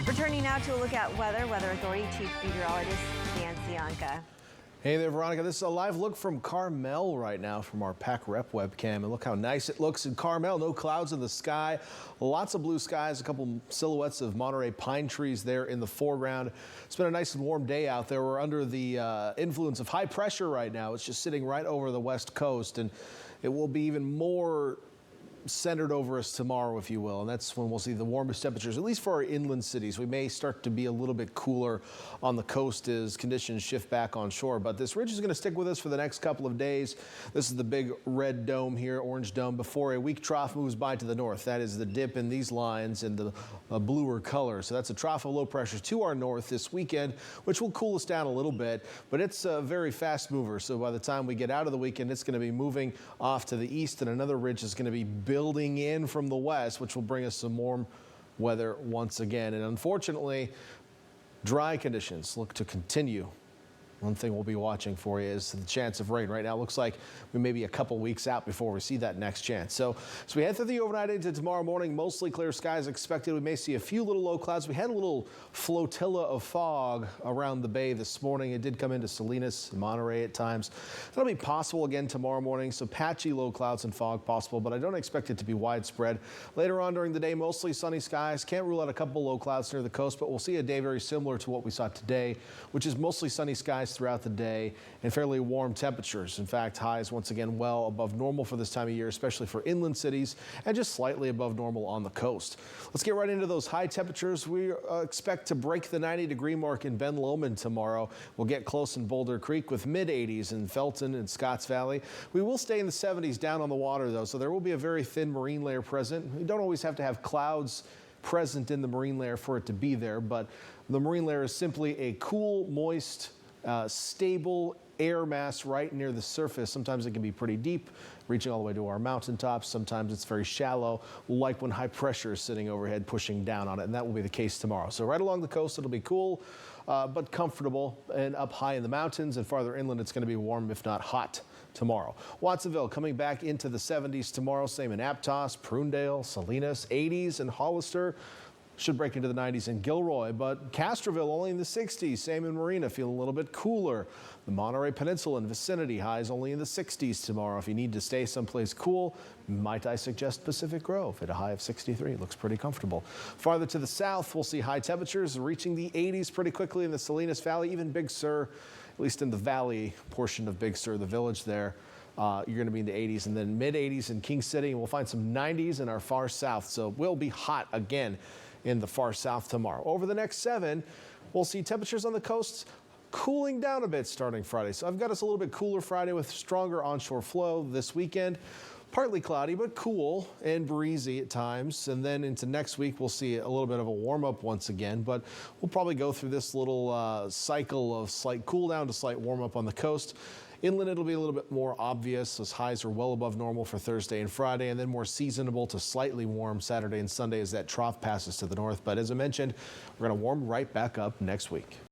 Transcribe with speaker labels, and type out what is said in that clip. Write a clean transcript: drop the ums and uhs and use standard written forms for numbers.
Speaker 1: Returning now to a look at weather. Weather Authority Chief Meteorologist Dan Cianca.
Speaker 2: Hey there, Veronica. This is a live look from CARMEL right now from our PAC Rep webcam. And look how nice it looks in CARMEL. No clouds in the sky. Lots of blue skies. A couple silhouettes of Monterey pine trees there in the foreground. It's been a nice and warm day out there. We're under the influence of high pressure right now. It's just sitting right over the west coast, and it will be even more centered over us tomorrow, if you will, and that's when we'll see the warmest temperatures, at least for our inland cities. We may start to be a little bit cooler on the coast as conditions shift back on shore, but this ridge is going to stick with us for the next couple of days. This is the big red dome here, orange dome, before a weak trough moves by to the north. That is the dip in these lines in the bluer color. So that's a trough of low pressure to our north this weekend, which will cool us down a little bit, but it's a very fast mover. So by the time we get out of the weekend, it's going to be moving off to the east, and another ridge is going to be building in from the west, which will bring us some warm weather once again. And unfortunately, dry conditions look to continue. One thing we'll be watching for you is the chance of rain. Right now, it looks like we may be a couple weeks out before we see that next chance. So as we head through the overnight into tomorrow morning, mostly clear skies expected. We may see a few little low clouds. We had a little flotilla of fog around the bay this morning. It did come into Salinas and Monterey at times. That'll be possible again tomorrow morning. So patchy low clouds and fog possible, but I don't expect it to be widespread. Later on during the day, mostly sunny skies. Can't rule out a couple low clouds near the coast, but we'll see a day very similar to what we saw today, which is mostly sunny skies throughout the day and fairly warm temperatures. In fact, highs once again well above normal for this time of year, especially for inland cities, and just slightly above normal on the coast. Let's get right into those high temperatures. We expect to break the 90-degree mark in Ben Lomond tomorrow. We'll get close in Boulder Creek with mid-80s in Felton and Scotts Valley. We will stay in the 70s down on the water, though, so there will be a very thin marine layer present. We don't always have to have clouds present in the marine layer for it to be there, but the marine layer is simply a cool, moist, stable air mass right near the surface. Sometimes it can be pretty deep, reaching all the way to our mountaintops. Sometimes it's very shallow, like when high pressure is sitting overhead pushing down on it, and that will be the case tomorrow. So right along the coast, it'll be cool, but comfortable, and up high in the mountains and farther inland, it's going to be warm, if not hot, tomorrow. Watsonville coming back into the 70s tomorrow. Same in Aptos, Prunedale, Salinas, 80s, and Hollister. Should break into the 90s in Gilroy, but Castroville only in the 60s. Same in Marina, feeling a little bit cooler. The Monterey Peninsula and vicinity highs only in the 60s tomorrow. If you need to stay someplace cool, might I suggest Pacific Grove at a high of 63. Looks pretty comfortable. Farther to the south, we'll see high temperatures reaching the 80s pretty quickly in the Salinas Valley, even Big Sur, at least in the valley portion of Big Sur, the village there. You're going to be in the 80s, and then mid-80s in King City, and we'll find some 90s in our far south. So we'll be hot again in the far south tomorrow. Over the next 7, we'll see temperatures on the coast cooling down a bit starting Friday. So I've got us a little bit cooler Friday with stronger onshore flow this weekend. Partly cloudy, but cool and breezy at times. And then into next week, we'll see a little bit of a warm up once again, but we'll probably go through this little cycle of slight cool down to slight warm up on the coast. Inland, it'll be a little bit more obvious as highs are well above normal for Thursday and Friday, and then more seasonable to slightly warm Saturday and Sunday as that trough passes to the north. But as I mentioned, we're going to warm right back up next week.